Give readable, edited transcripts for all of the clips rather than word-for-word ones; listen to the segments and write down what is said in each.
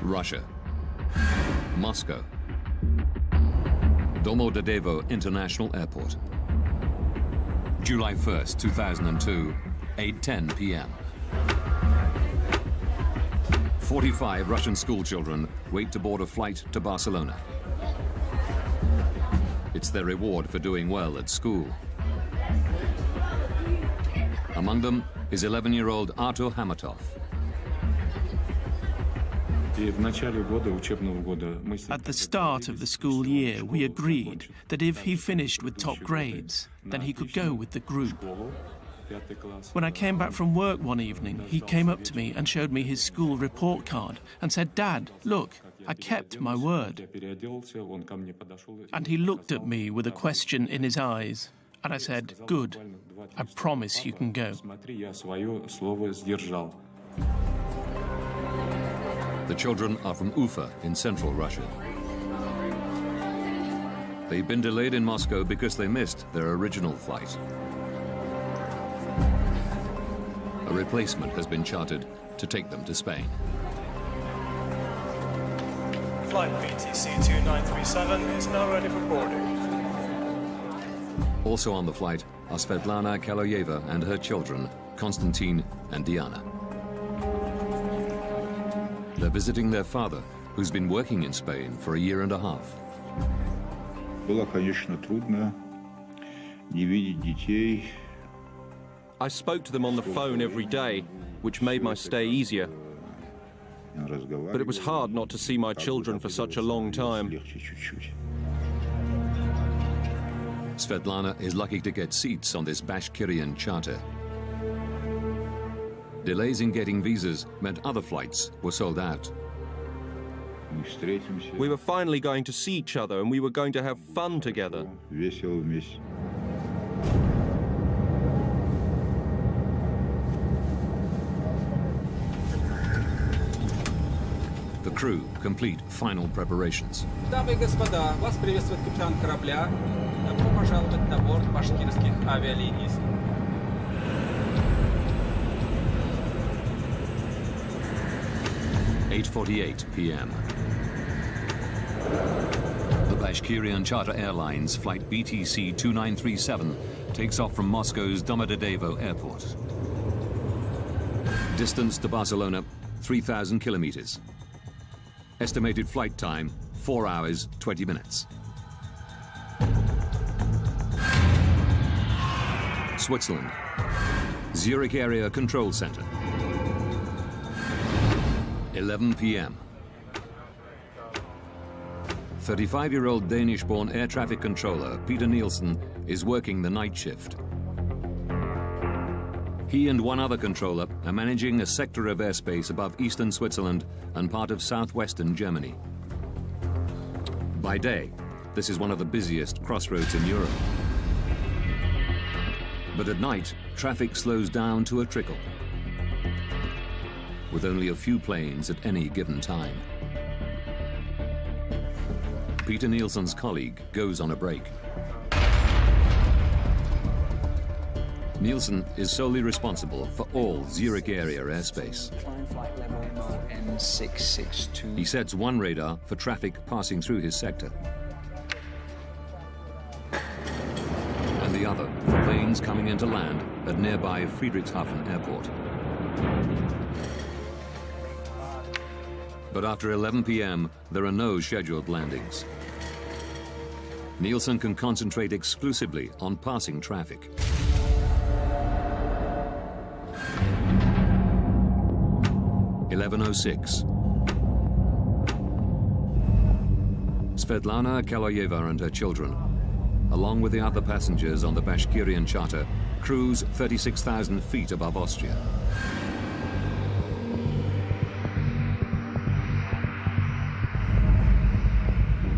Russia. Moscow. Domodedovo International Airport. July 1st, 2002, 8:10 p.m. 45 Russian schoolchildren wait to board a flight to Barcelona. It's their reward for doing well at school. Among them is 11-year-old Artur Hamatov. At the start of the school year, we agreed that if he finished with top grades, then he could go with the group. When I came back from work one evening, he came up to me and showed me his school report card and said, "Dad, look, I kept my word." And he looked at me with a question in his eyes, and I said, "Good, I promise you can go." The children are from Ufa in central Russia. They've been delayed in Moscow because they missed their original flight. A replacement has been chartered to take them to Spain. Flight BTC 2937 is now ready for boarding. Also on the flight are Svetlana Kaloyeva and her children, Konstantin and Diana. They're visiting their father, who's been working in Spain for a year and a half. I spoke to them on the phone every day, which made my stay easier. But it was hard not to see my children for such a long time. Svetlana is lucky to get seats on this Bashkirian charter. Delays in getting visas meant other flights were sold out. We were finally going to see each other and we were going to have fun together. The crew complete final preparations. Дамы и господа, вас приветствует капитан корабля. Добро пожаловать на борт башкирских авиалиний. 8:48 p.m. The Bashkirian Charter Airlines flight BTC 2937 takes off from Moscow's Domodedovo Airport. Distance to Barcelona, 3,000 kilometers. Estimated flight time, 4 hours, 20 minutes. Switzerland. Zurich Area Control Center. 11 p.m. 35-year-old Danish-born air traffic controller Peter Nielsen is working the night shift. He and one other controller are managing a sector of airspace above eastern Switzerland and part of southwestern Germany. By day, this is one of the busiest crossroads in Europe. But at night, traffic slows down to a trickle, with only a few planes at any given time. Peter Nielsen's colleague goes on a break. Nielsen is solely responsible for all Zurich area airspace. He sets one radar for traffic passing through his sector, and the other for planes coming into land at nearby Friedrichshafen Airport. But after 11 p.m., there are no scheduled landings. Nielsen can concentrate exclusively on passing traffic. (11:06). Svetlana Kaloyeva and her children, along with the other passengers on the Bashkirian charter, cruise 36,000 feet above Austria.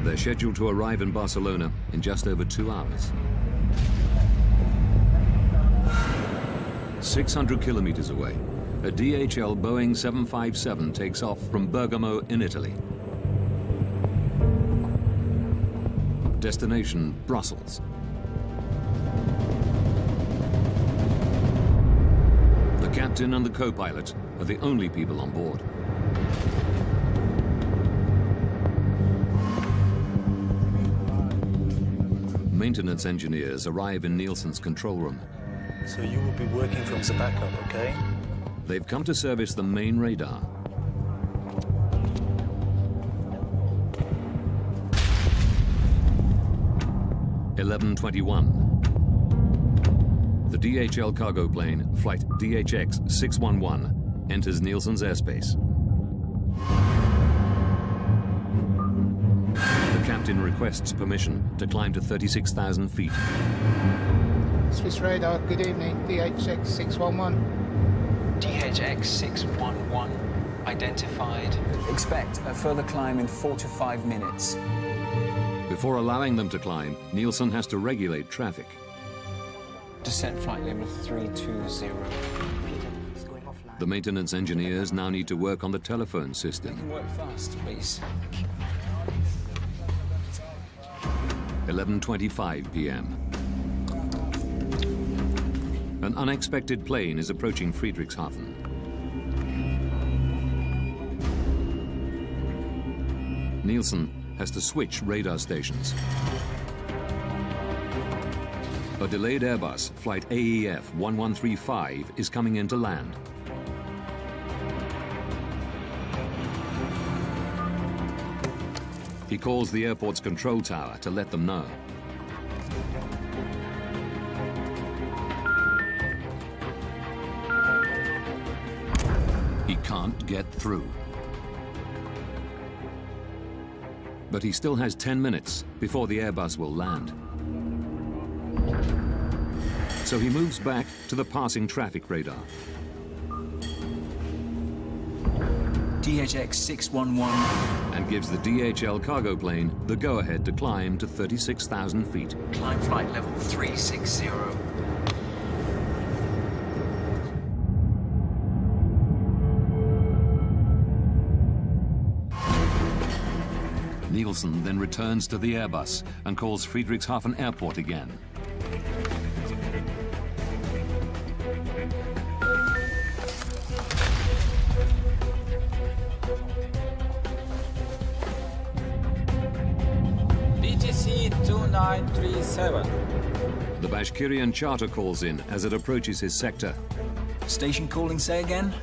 They're scheduled to arrive in Barcelona in just over 2 hours. 600 kilometers away, a DHL Boeing 757 takes off from Bergamo in Italy. Destination, Brussels. The captain and the co-pilot are the only people on board. Maintenance engineers arrive in Nielsen's control room. So you will be working from the backup, okay? They've come to service the main radar. (11:21). The DHL cargo plane, flight DHX 611, enters Nielsen's airspace. The captain requests permission to climb to 36,000 feet. Swiss radar, good evening, DHX 611. DHX 611 identified. Expect a further climb in 4 to 5 minutes. Before allowing them to climb, Nielsen has to regulate traffic. Descent flight level 320. The maintenance engineers now need to work on the telephone system. Work fast, please. 11:25 p.m. An unexpected plane is approaching Friedrichshafen. Nielsen has to switch radar stations. A delayed Airbus, flight AEF 1135, is coming in to land. He calls the airport's control tower to let them know. He can't get through. But he still has 10 minutes before the Airbus will land. So he moves back to the passing traffic radar. DHX 611. And gives the DHL cargo plane the go-ahead to climb to 36,000 feet. Climb flight level 360. Nielsen then returns to the Airbus and calls Friedrichshafen Airport again. BTC 2937. The Bashkirian charter calls in as it approaches his sector. Station calling, say again?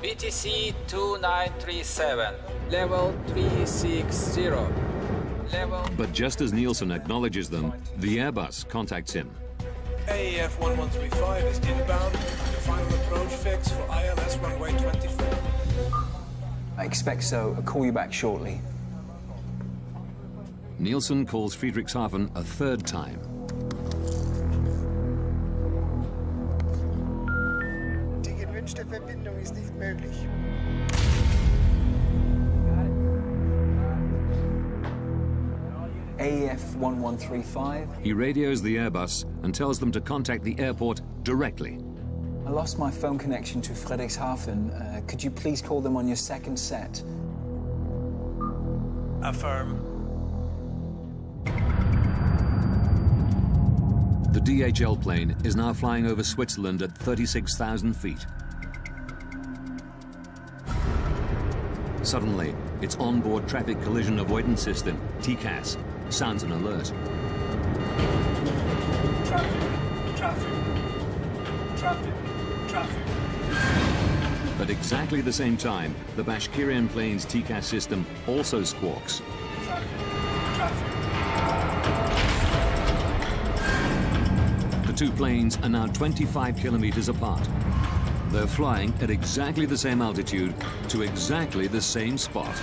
BTC 2937. Level 360. Level... But just as Nielsen acknowledges them, the Airbus contacts him. AEF 1135 is inbound. The final approach fix for ILS runway 24. I expect so. I'll call you back shortly. Nielsen calls Friedrichshafen a third time. Die gewünschte Verbindung ist nicht möglich. AEF 1135. He radios the Airbus and tells them to contact the airport directly. I lost my phone connection to Friedrichshafen. Could you please call them on your second set? Affirm. The DHL plane is now flying over Switzerland at 36,000 feet. Suddenly, its onboard traffic collision avoidance system, TCAS, sounds an alert. Traffic. At exactly the same time, the Bashkirian plane's TCAS system also squawks. The two planes are now 25 kilometers apart. They're flying at exactly the same altitude to exactly the same spot.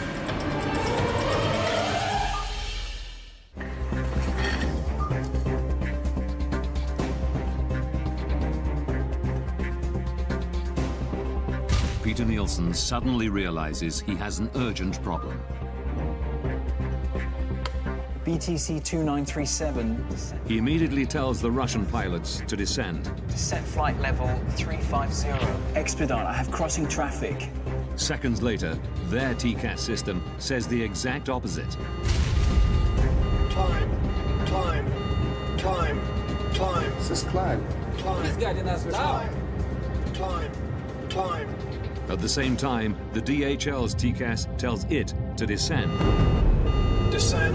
Peter Nielsen suddenly realizes he has an urgent problem. BTC 2937. He immediately tells the Russian pilots to descend. Descent flight level 350. Expedite, I have crossing traffic. Seconds later, their TCAS system says the exact opposite. Climb. Es ist climb. Please guide us down. Climb. At the same time, the DHL's TCAS tells it to descend. Descend.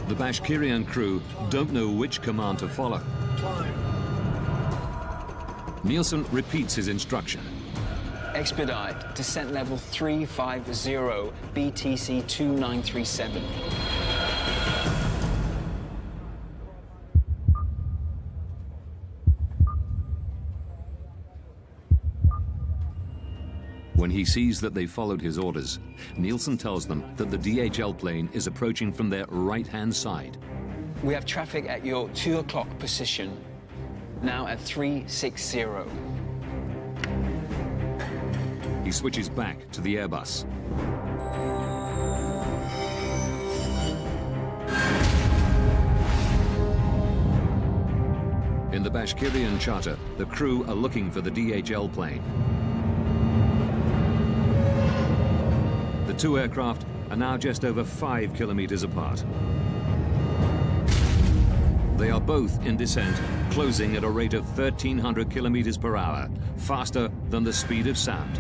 The Bashkirian crew don't know which command to follow. Nielsen repeats his instruction. Expedite, descent level 350, BTC 2937. When he sees that they followed his orders, Nielsen tells them that the DHL plane is approaching from their right-hand side. We have traffic at your 2 o'clock position, now at 360. He switches back to the Airbus. In the Bashkirian charter, the crew are looking for the DHL plane. The two aircraft are now just over 5 kilometers apart. They are both in descent, closing at a rate of 1,300 kilometers per hour, faster than the speed of sound.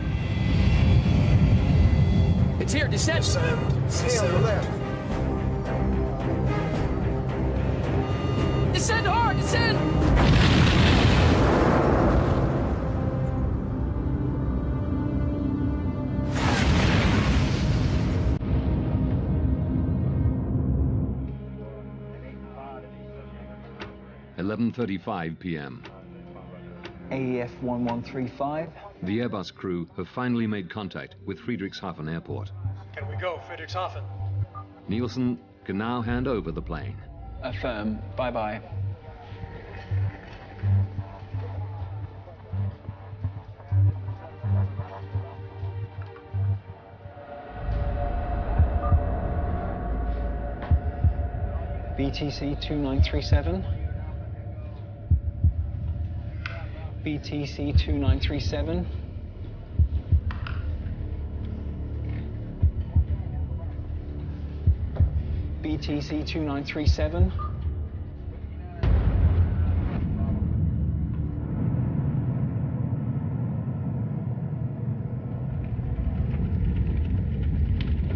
It's here, descent! See on the left. Descend hard, descend! 11:35 p.m. AEF 1135. The Airbus crew have finally made contact with Friedrichshafen Airport. Can we go, Friedrichshafen? Nielsen can now hand over the plane. Affirm, bye-bye. BTC 2937. BTC 2937. BTC 2937.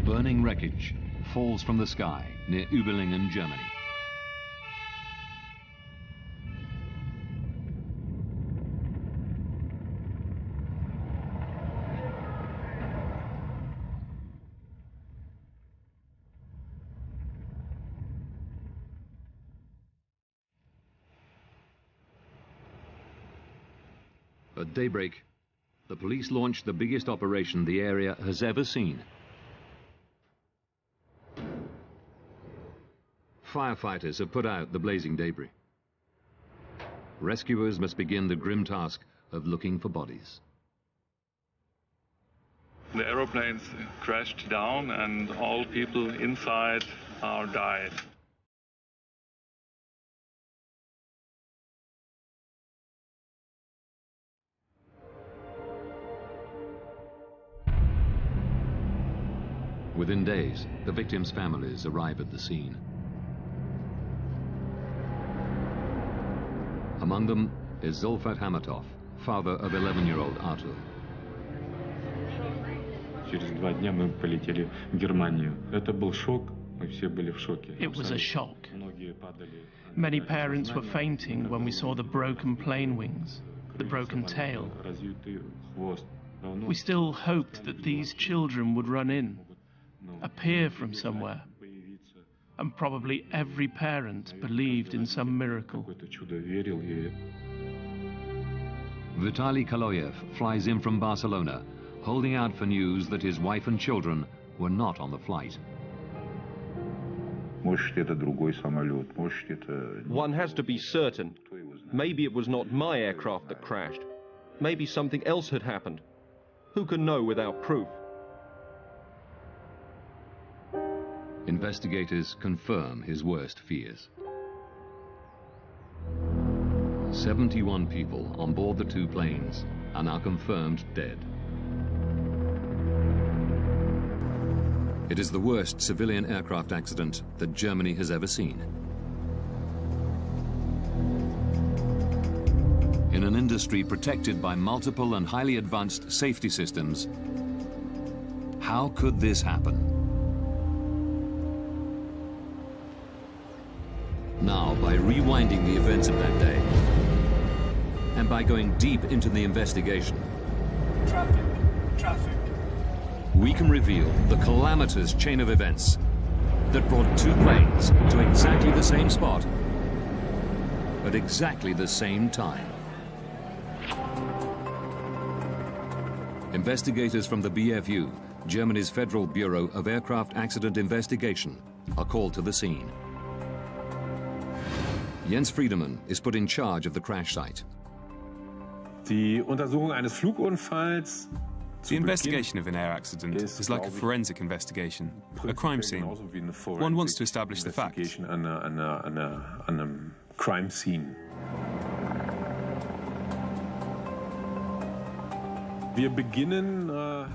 Burning wreckage falls from the sky near Überlingen, Germany. At daybreak, the police launched the biggest operation the area has ever seen. Firefighters have put out the blazing debris. Rescuers must begin the grim task of looking for bodies. The aeroplanes crashed down and all people inside are died. Within days, the victims' families arrive at the scene. Among them is Zulfat Hamatov, father of 11-year-old Artur. Через 2 дня мы полетели в Германию. Это был шок. Мы все были в шоке. It was a shock. Many parents were fainting when we saw the broken plane wings, the broken tail. We still hoped that these children would run in, appear from somewhere, and probably every parent believed in some miracle. Vitaly Kaloyev flies in from Barcelona, holding out for news that his wife and children were not on the flight. One has to be certain. Maybe it was not my aircraft that crashed. Maybe something else had happened. Who can know without proof? Investigators confirm his worst fears. 71 people on board the two planes are now confirmed dead. It is the worst civilian aircraft accident that Germany has ever seen. In an industry protected by multiple and highly advanced safety systems, how could this happen? Now, by rewinding the events of that day, and by going deep into the investigation, Traffic. we can reveal the calamitous chain of events that brought two planes to exactly the same spot at exactly the same time. Investigators from the BFU, Germany's Federal Bureau of Aircraft Accident Investigation, are called to the scene. Jens Friedemann is put in charge of the crash site. Die Untersuchung eines Flugunfalls. The investigation of an air accident is like a forensic investigation, a crime scene. One wants to establish the facts. Crime scene.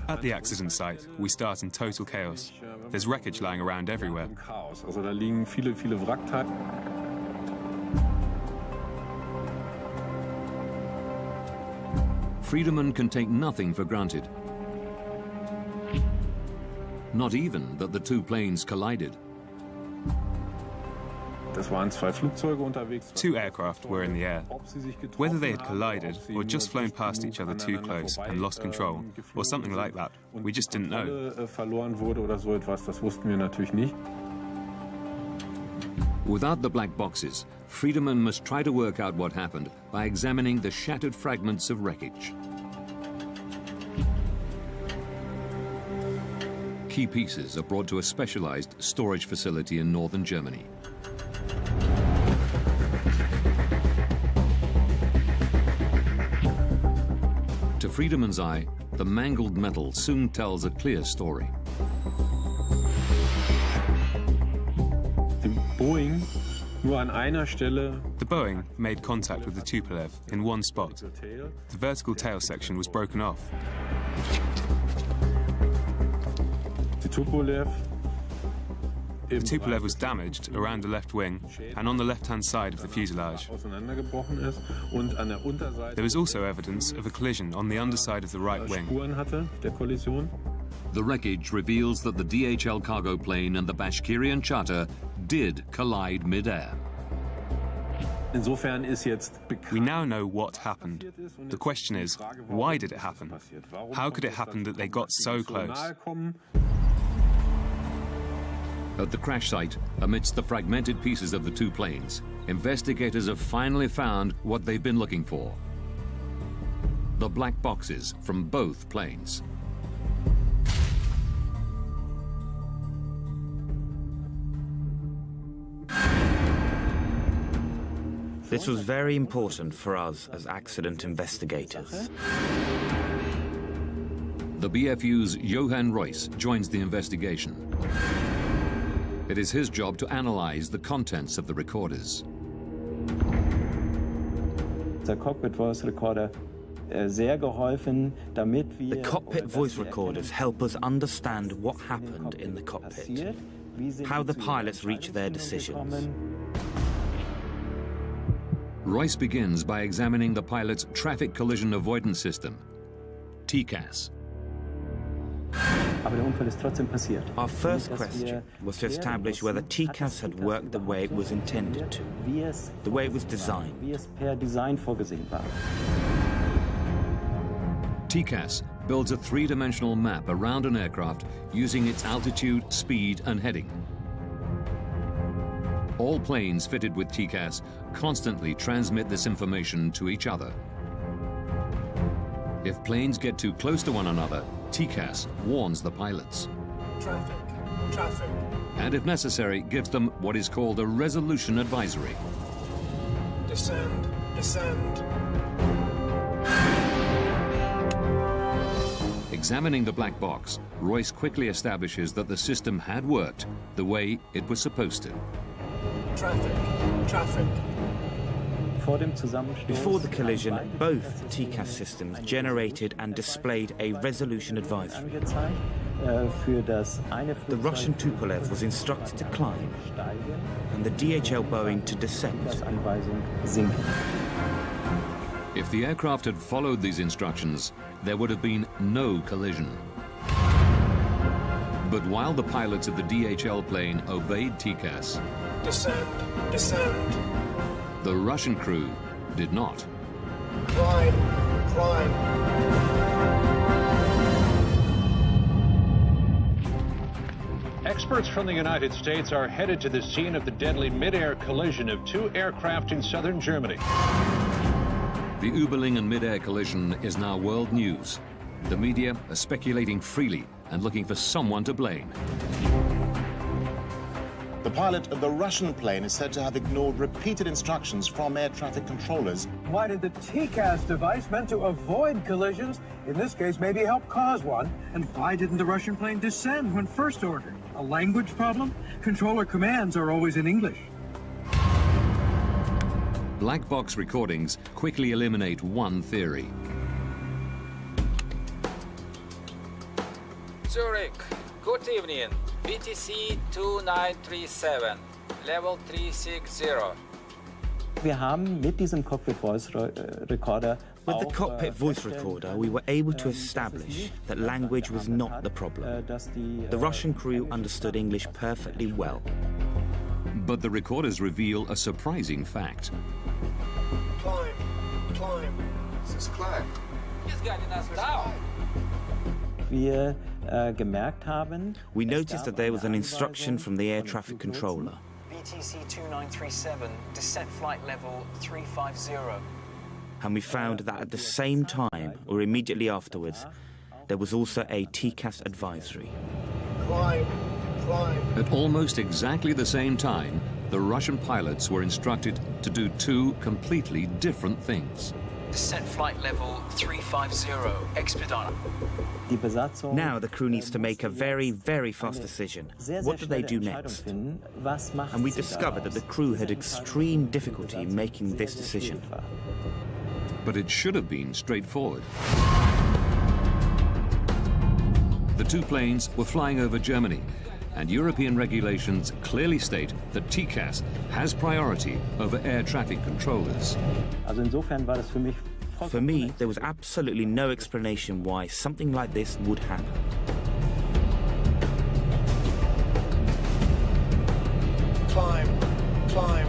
At the accident site, we start in total chaos. There's wreckage lying around everywhere. Also da liegen viele Wrackteile. Friedemann can take nothing for granted. Not even that the two planes collided. Two aircraft were in the air. Whether they had collided or just flown past each other too close and lost control, or something like that, we just didn't know. Without the black boxes, Friedemann must try to work out what happened by examining the shattered fragments of wreckage. Key pieces are brought to a specialized storage facility in northern Germany. To Friedemann's eye, the mangled metal soon tells a clear story. The Boeing made contact with the Tupolev in one spot. The vertical tail section was broken off. The Tupolev was damaged around the left wing and on the left-hand side of the fuselage. There was also evidence of a collision on the underside of the right wing. The wreckage reveals that the DHL cargo plane and the Bashkirian charter did collide mid-air. We now know what happened. The question is, why did it happen? How could it happen that they got so close? At the crash site, amidst the fragmented pieces of the two planes, investigators have finally found what they've been looking for: the black boxes from both planes. This was very important for us as accident investigators. The BFU's Johann Reuss joins the investigation. It is his job to analyze the contents of the recorders. The cockpit voice recorders help us understand what happened in the cockpit, how the pilots reach their decisions. Reuss begins by examining the pilot's traffic collision avoidance system, TCAS. Our first question was to establish whether TCAS had worked the way it was intended to, the way it was designed. TCAS builds a three-dimensional map around an aircraft using its altitude, speed, and heading. All planes fitted with TCAS constantly transmit this information to each other. If planes get too close to one another, TCAS warns the pilots. Traffic. And if necessary, gives them what is called a resolution advisory. Descend. Examining the black box, Reuss quickly establishes that the system had worked the way it was supposed to. Traffic. Before the collision, both TCAS systems generated and displayed a resolution advisory. The Russian Tupolev was instructed to climb, and the DHL Boeing to descend. If the aircraft had followed these instructions, there would have been no collision. But while the pilots of the DHL plane obeyed TCAS, Descend. Descend. The Russian crew did not. Climb. Climb. Experts from the United States are headed to the scene of the deadly mid-air collision of two aircraft in southern Germany. The Überlingen mid-air collision is now world news. The media are speculating freely and looking for someone to blame. The pilot of the Russian plane is said to have ignored repeated instructions from air traffic controllers. Why did the TCAS device meant to avoid collisions, in this case maybe help cause one? And why didn't the Russian plane descend when first ordered? A language problem? Controller commands are always in English. Black box recordings quickly eliminate one theory. Zurich, good evening. BTC 2937, level 360. Wir haben mit diesem Cockpit Voice Recorder With the cockpit voice recorder, we were able to establish that language was not the problem. The Russian crew understood English perfectly well. But the recorders reveal a surprising fact. Climb. Climb. This is climb. He's getting us down. Wir gemerkt haben, we noticed that there was an instruction from the air traffic controller. BTC 2937, descent flight level 350. And we found that at the same time, or immediately afterwards, there was also a TCAS advisory. Climb. Climb. At almost exactly the same time, the Russian pilots were instructed to do two completely different things. Descent flight level 350, expedite. Now the crew needs to make a very, very fast decision. What do they do next? And we discovered that the crew had extreme difficulty making this decision. But it should have been straightforward. The two planes were flying over Germany, and European regulations clearly state that TCAS has priority over air traffic controllers. For me, there was absolutely no explanation why something like this would happen. Climb. Climb.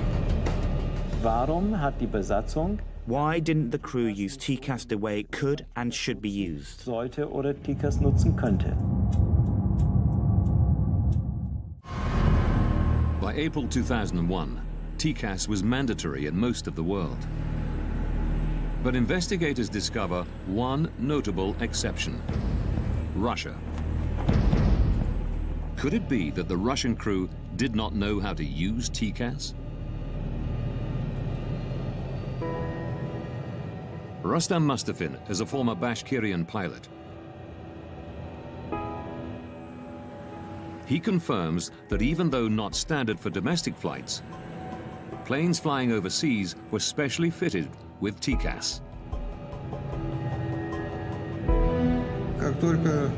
Warum hat die Besatzung Why didn't the crew use TCAS the way it could and should be used? sollte oder TCAS nutzen könnte? By April 2001, TCAS was mandatory in most of the world. But investigators discover one notable exception: Russia. Could it be that the Russian crew did not know how to use TCAS? Rustam Mustafin is a former Bashkirian pilot. He confirms that even though not standard for domestic flights, planes flying overseas were specially fitted with TCAS. Как только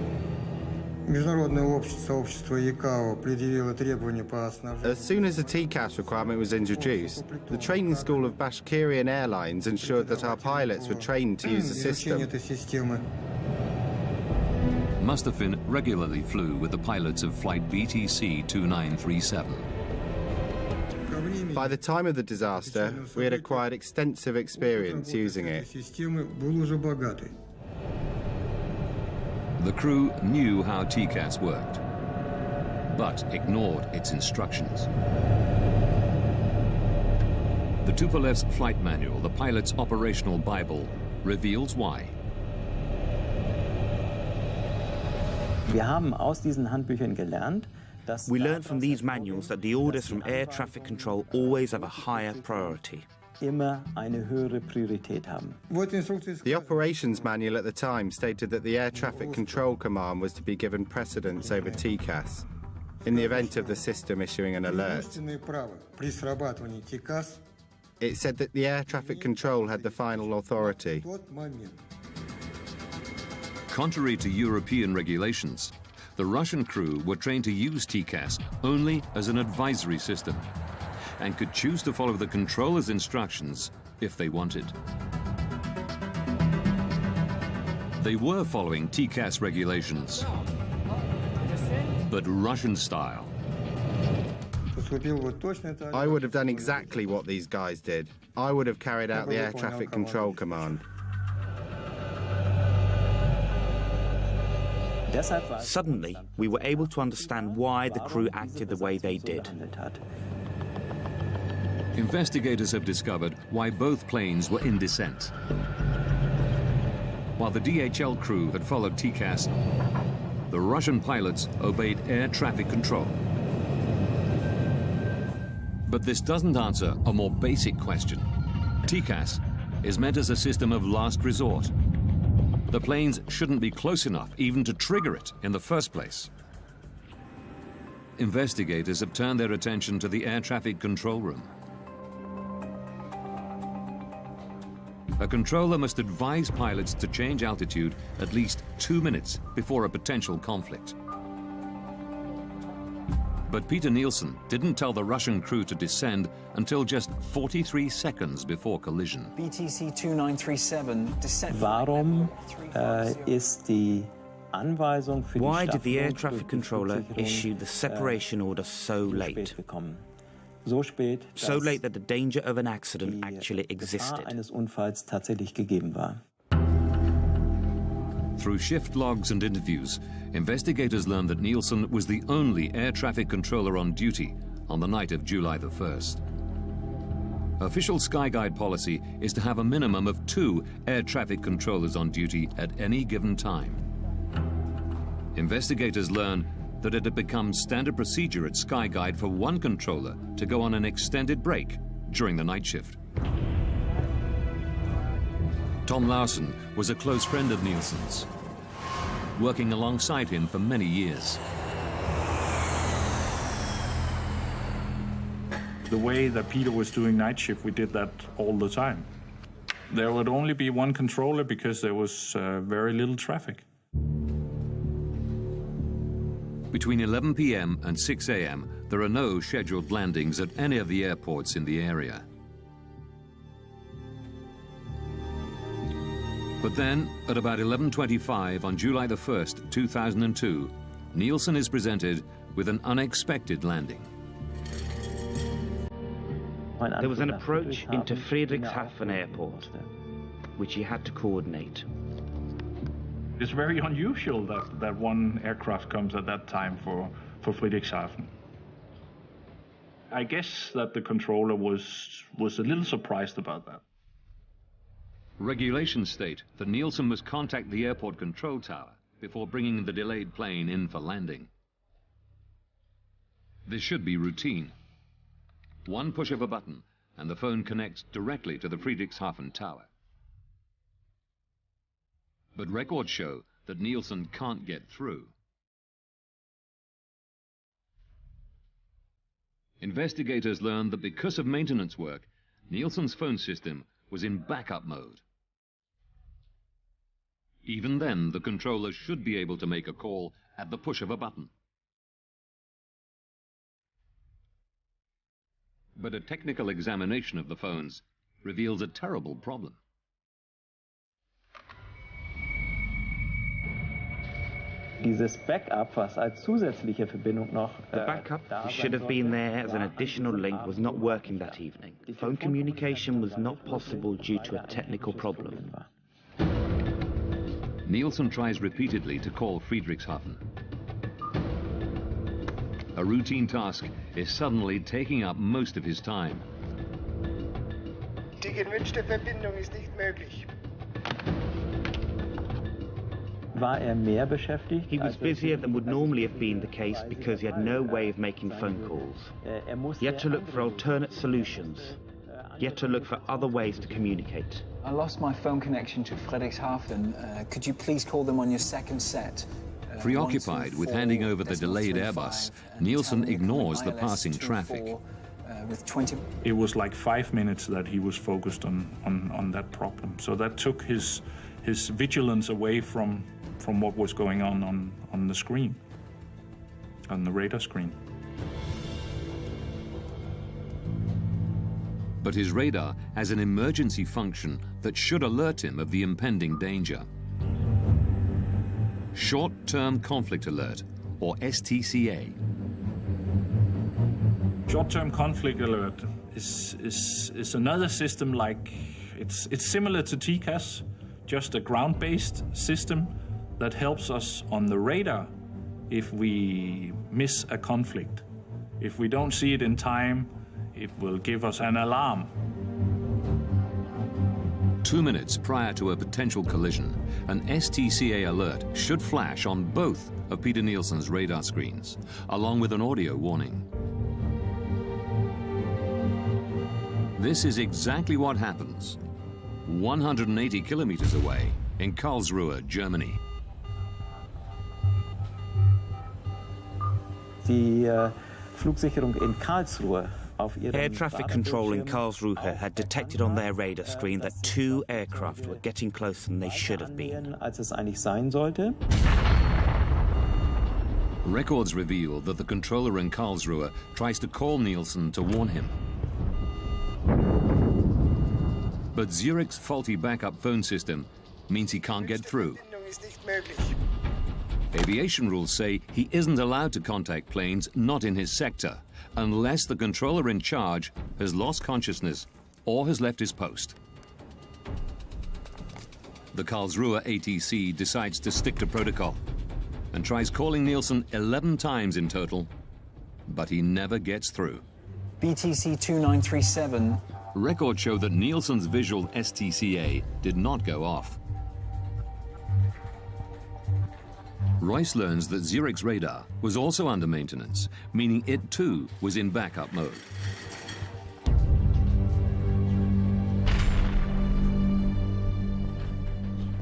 международное сообщество ИКАО предъявило требования по снабжению. As soon as the TCAS requirement was introduced, the training school of Bashkirian Airlines ensured that our pilots were trained to use the system. Mustafin regularly flew with the pilots of flight BTC 2937. By the time of the disaster, we had acquired extensive experience using it. The crew knew how TCAS worked, but ignored its instructions. The Tupolev's flight manual, the pilot's operational Bible, reveals why. Wir haben aus diesen Handbüchern gelernt, dass We learned from these manuals that the orders from air traffic control always have a higher priority. immer eine höhere Priorität haben. The operations manual at the time stated that the Air Traffic Control Command was to be given precedence over TCAS in the event of the system issuing an alert. It said that the air traffic control had the final authority. Contrary to European regulations, the Russian crew were trained to use TCAS only as an advisory system and could choose to follow the controller's instructions if they wanted. They were following TCAS regulations, but Russian style. I would have done exactly what these guys did. I would have carried out the air traffic control command. Suddenly, we were able to understand why the crew acted the way they did. Investigators have discovered why both planes were in descent. While the DHL crew had followed TCAS, the Russian pilots obeyed air traffic control. But this doesn't answer a more basic question. TCAS is meant as a system of last resort. The planes shouldn't be close enough even to trigger it in the first place. Investigators have turned their attention to the air traffic control room. A controller must advise pilots to change altitude at least 2 minutes before a potential conflict. But Peter Nielsen didn't tell the Russian crew to descend until just 43 seconds before collision. BTC 2937 descent. Warum ist die Anweisung für Why die did the air Staffelung traffic durch die controller Flugsicherung, issue the separation order so late? spät gekommen? So spät, So dass late that the danger of an accident die actually Gefahr existed. eines Unfalls tatsächlich gegeben war. Through shift logs and interviews, investigators learned that Nielsen was the only air traffic controller on duty on the night of July the 1st. Official Skyguide policy is to have a minimum of 2 air traffic controllers on duty at any given time. Investigators learned that it had become standard procedure at Skyguide for one controller to go on an extended break during the night shift. Tom Larsen was a close friend of Nielsen's, working alongside him for many years. The way that Peter was doing night shift, we did that all the time. There would only be one controller because there was very little traffic. Between 11 p.m. and 6 a.m., there are no scheduled landings at any of the airports in the area. But then, at about 11:25 on July the 1st, 2002, Nielsen is presented with an unexpected landing. There was an approach into Friedrichshafen Airport, which he had to coordinate. It's very unusual that one aircraft comes at that time for Friedrichshafen. I guess that the controller was a little surprised about that. Regulations state that Nielsen must contact the airport control tower before bringing the delayed plane in for landing. This should be routine. One push of a button and the phone connects directly to the Friedrichshafen tower. But records show that Nielsen can't get through. Investigators learned that because of maintenance work, Nielsen's phone system was in backup mode. Even then, the controller should be able to make a call at the push of a button. But a technical examination of the phones reveals a terrible problem. Dieses Backup, was als zusätzliche Verbindung noch The backup, which should have been there as an additional link, was not working that evening. Phone communication was not possible due to a technical problem. Nielsen tries repeatedly to call Friedrichshafen. A routine task is suddenly taking up most of his time. Die gewünschte Verbindung ist nicht möglich. War mehr beschäftigt? He was busier than would normally have been the case because he had no way of making phone calls. He had to look for alternate solutions. He had to look for other ways to communicate. I lost my phone connection to Friedrichshafen. Could you please call them on your second set? Preoccupied with handing over the delayed Airbus, Nielsen ignores the passing traffic. It was like 5 minutes that he was focused on that problem. So that took his vigilance away from what was going on the screen, on the radar screen. But his radar has an emergency function that should alert him of the impending danger. Short-term conflict alert, or STCA. Short-term conflict alert is another system like, it's similar to TCAS, just a ground-based system that helps us on the radar if we miss a conflict. If we don't see it in time, it will give us an alarm. 2 minutes prior to a potential collision, an STCA alert should flash on both of Peter Nielsen's radar screens, along with an audio warning. This is exactly what happens 180 kilometers away in Karlsruhe, Germany. Die Flugsicherung in Karlsruhe. Air traffic control in Karlsruhe had detected on their radar screen that 2 aircraft were getting closer than they should have been. Als es eigentlich sein sollte. Records reveal that the controller in Karlsruhe tries to call Nielsen to warn him. But Zurich's faulty backup phone system means he can't get through. Aviation rules say he isn't allowed to contact planes not in his sector unless the controller in charge has lost consciousness or has left his post. The Karlsruhe ATC decides to stick to protocol and tries calling Nielsen 11 times in total, but he never gets through. BTC 2937. Records show that Nielsen's visual STCA did not go off. Royce learns that Zurich's radar was also under maintenance, meaning it too was in backup mode.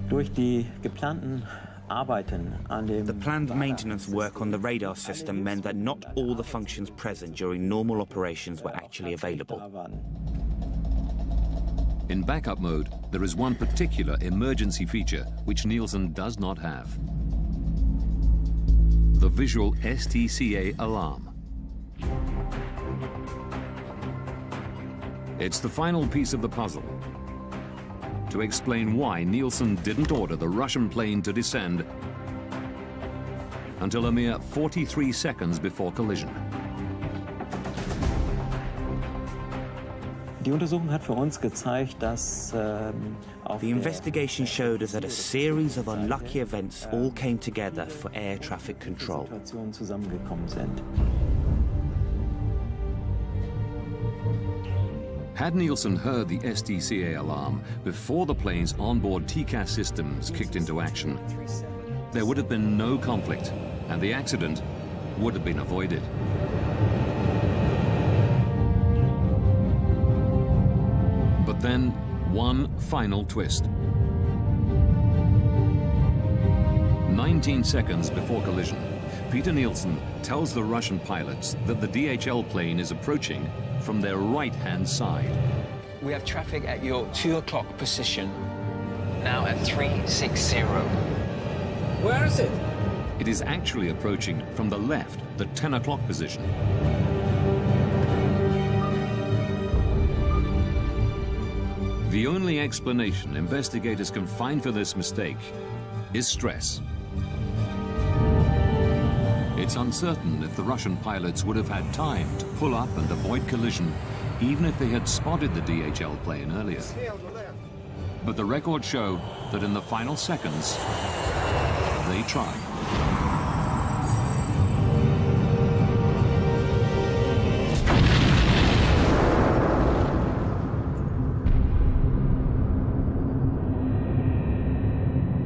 Durch die geplanten Arbeiten an dem The planned maintenance work on the radar system meant that not all the functions present during normal operations were actually available. In backup mode, there is one particular emergency feature which Nielsen does not have. The visual STCA alarm. It's the final piece of the puzzle to explain why Nielsen didn't order the Russian plane to descend until a mere 43 seconds before collision. Die Untersuchung hat für uns gezeigt, dass the investigation showed us that a series of unlucky events all came together for air traffic control. zusammengekommen sind. Had Nielsen heard the STCA alarm before the plane's onboard TCAS systems kicked into action, there would have been no conflict and the accident would have been avoided. But then, one final twist. 19 seconds before collision, Peter Nielsen tells the Russian pilots that the DHL plane is approaching from their right-hand side. We have traffic at your 2 o'clock position, now at 360. Where is it? It is actually approaching from the left, the 10 o'clock position. The only explanation investigators can find for this mistake is stress. It's uncertain if the Russian pilots would have had time to pull up and avoid collision, even if they had spotted the DHL plane earlier. But the records show that in the final seconds, they tried.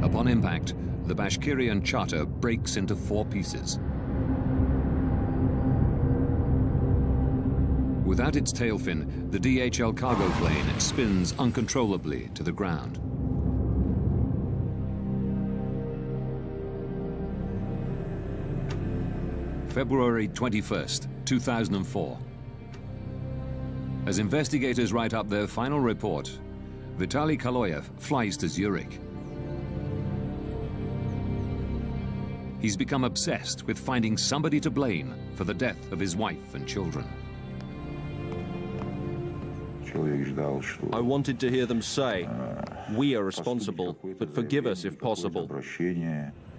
Upon impact, the Bashkirian charter breaks into 4 pieces. Without its tail fin, the DHL cargo plane spins uncontrollably to the ground. February 21st, 2004. As investigators write up their final report, Vitaly Kaloyev flies to Zurich. He's become obsessed with finding somebody to blame for the death of his wife and children. I wanted to hear them say, "We are responsible, but forgive us if possible."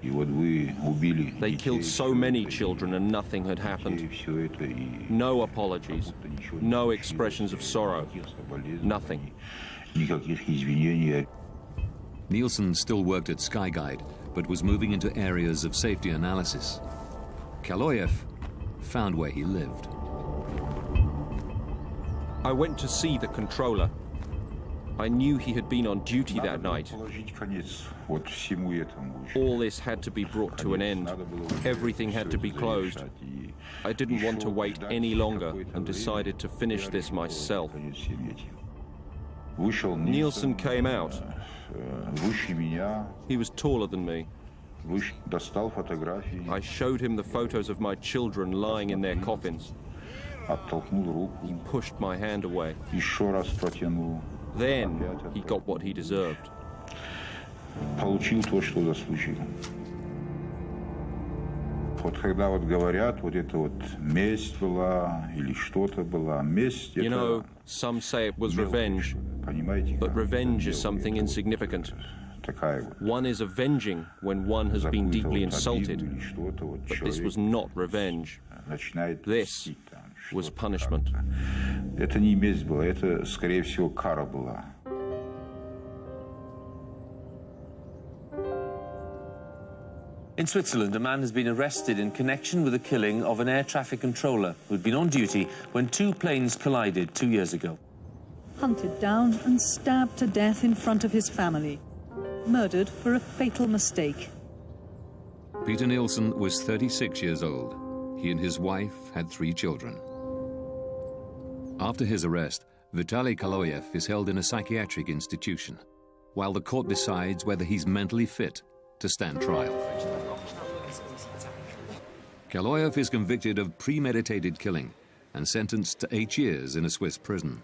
They killed so many children and nothing had happened. No apologies, no expressions of sorrow, nothing. Nielsen still worked at Skyguide, but was moving into areas of safety analysis. Kaloyev found where he lived. I went to see the controller. I knew he had been on duty that night. All this had to be brought to an end. Everything had to be closed. I didn't want to wait any longer and decided to finish this myself. Nielsen came out. He was taller than me. I showed him the photos of my children lying in their coffins. He pushed my hand away. Then he got what he deserved. You know, some say it was revenge, but revenge is something insignificant. One is avenging when one has been deeply insulted, but this was not revenge. This was punishment. In Switzerland, a man has been arrested in connection with the killing of an air traffic controller who'd been on duty when two planes collided 2 years ago. Hunted down and stabbed to death in front of his family. Murdered for a fatal mistake. Peter Nielsen was 36 years old. He and his wife had 3 children. After his arrest, Vitaly Kaloyev is held in a psychiatric institution, while the court decides whether he's mentally fit to stand trial. Kaloyev is convicted of premeditated killing and sentenced to 8 years in a Swiss prison.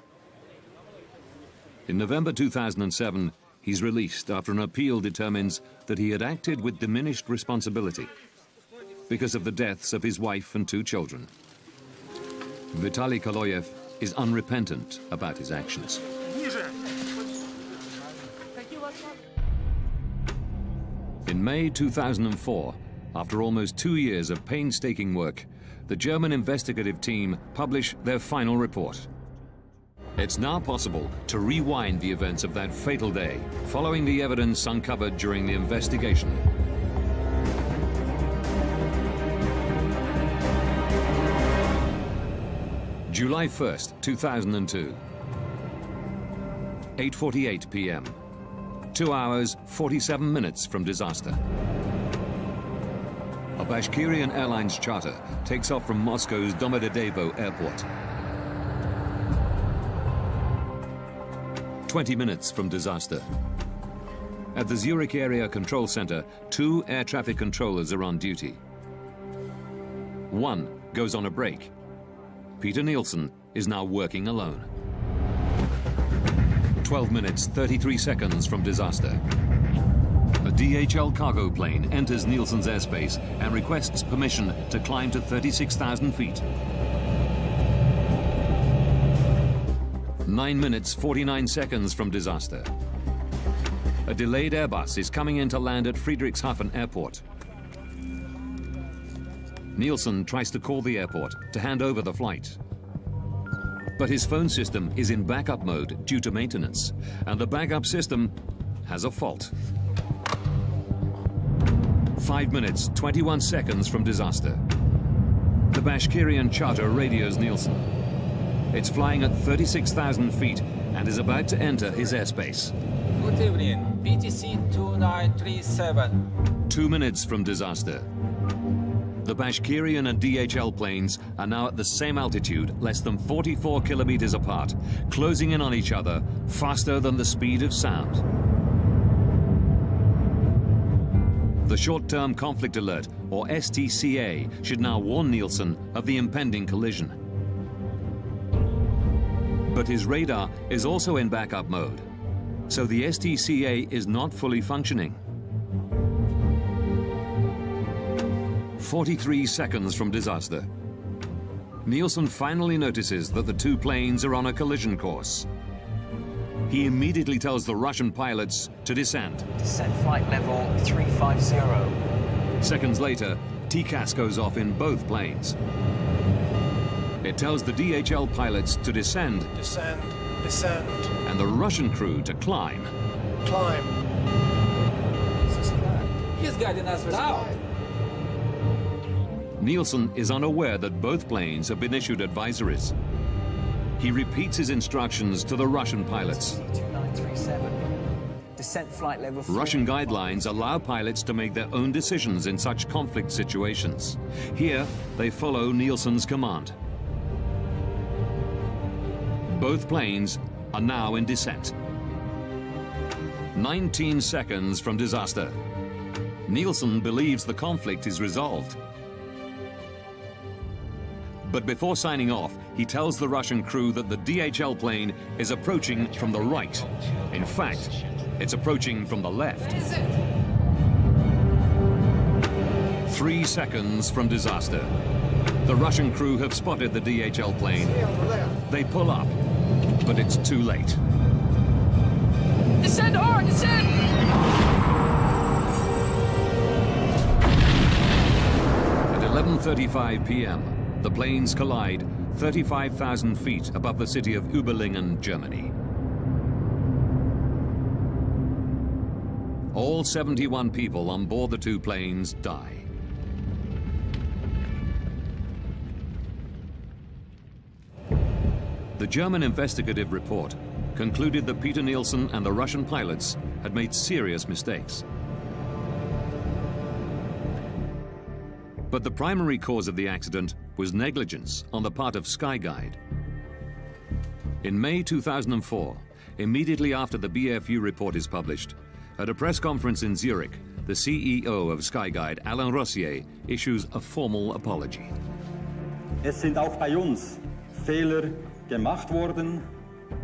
In November 2007, he's released after an appeal determines that he had acted with diminished responsibility because of the deaths of his wife and 2 children. Vitaly Kaloyev is unrepentant about his actions. In May 2004, after almost 2 years of painstaking work, the German investigative team publish their final report. It's now possible to rewind the events of that fatal day, following the evidence uncovered during the investigation. July 1st, 2002. 8:48 p.m. 2 hours, 47 minutes from disaster. A Bashkirian Airlines charter takes off from Moscow's Domodedovo airport. 20 minutes from disaster. At the Zurich Area Control Center, 2 air traffic controllers are on duty. One goes on a break. Peter Nielsen is now working alone. 12 minutes, 33 seconds from disaster. A DHL cargo plane enters Nielsen's airspace and requests permission to climb to 36,000 feet. 9 minutes, 49 seconds from disaster. A delayed Airbus is coming in to land at Friedrichshafen Airport. Nielsen tries to call the airport to hand over the flight. But his phone system is in backup mode due to maintenance, and the backup system has a fault. 5 minutes, 21 seconds from disaster. The Bashkirian charter radios Nielsen. It's flying at 36,000 feet and is about to enter his airspace. Good evening, BTC 2937. 2 minutes from disaster. The Bashkirian and DHL planes are now at the same altitude, less than 44 kilometers apart, closing in on each other faster than the speed of sound. The Short-Term Conflict Alert, or STCA, should now warn Nielsen of the impending collision. But his radar is also in backup mode, so the STCA is not fully functioning. 43 seconds from disaster. Nielsen finally notices that the 2 planes are on a collision course. He immediately tells the Russian pilots to descend. Descent flight level 350. Seconds later, TCAS goes off in both planes. It tells the DHL pilots to descend. Descend, descend. And the Russian crew to climb. Climb. He's guiding us down. Nielsen is unaware that both planes have been issued advisories. He repeats his instructions to the Russian pilots. Descent flight level 3. Russian guidelines allow pilots to make their own decisions in such conflict situations. Here, they follow Nielsen's command. Both planes are now in descent. 19 seconds from disaster. Nielsen believes the conflict is resolved. But before signing off, he tells the Russian crew that the DHL plane is approaching from the right. In fact, it's approaching from the left. 3 seconds from disaster. The Russian crew have spotted the DHL plane. They pull up, but it's too late. Descend hard, descend! At 11:35 p.m., the planes collide 35,000 feet above the city of Überlingen, Germany. All 71 people on board the two planes die. The German investigative report concluded that Peter Nielsen and the Russian pilots had made serious mistakes. But the primary cause of the accident was negligence on the part of Skyguide. In May 2004, immediately after the BFU report is published, at a press conference in Zurich, the CEO of Skyguide, Alain Rossier, issues a formal apology. Es sind auch bei uns Fehler gemacht worden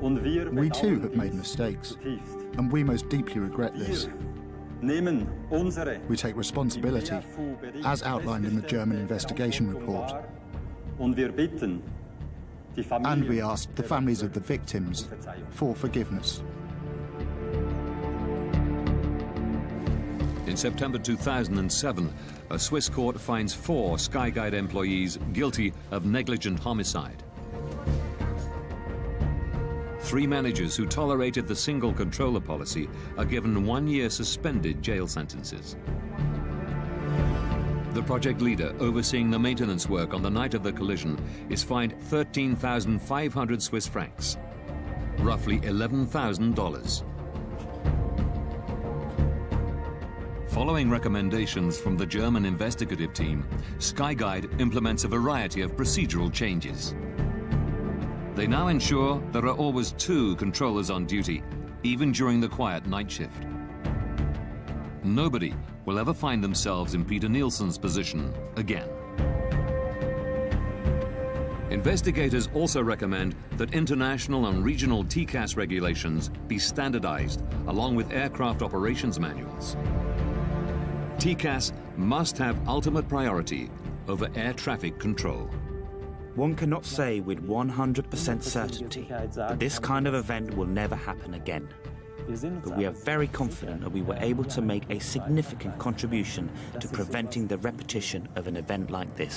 und wir We too have made mistakes, and we most deeply regret this. We take responsibility, as outlined in the German investigation report. And we ask the families of the victims for forgiveness. In September 2007, a Swiss court finds 4 Skyguide employees guilty of negligent homicide. 3 managers who tolerated the single controller policy are given 1-year suspended jail sentences. The project leader overseeing the maintenance work on the night of the collision is fined 13,500 Swiss francs, roughly $11,000. Following recommendations from the German investigative team, Skyguide implements a variety of procedural changes. They now ensure there are always 2 controllers on duty, even during the quiet night shift. Nobody will ever find themselves in Peter Nielsen's position again. Investigators also recommend that international and regional TCAS regulations be standardized, along with aircraft operations manuals. TCAS must have ultimate priority over air traffic control. One cannot say with 100% certainty that this kind of event will never happen again. But we are very confident that we were able to make a significant contribution to preventing the repetition of an event like this.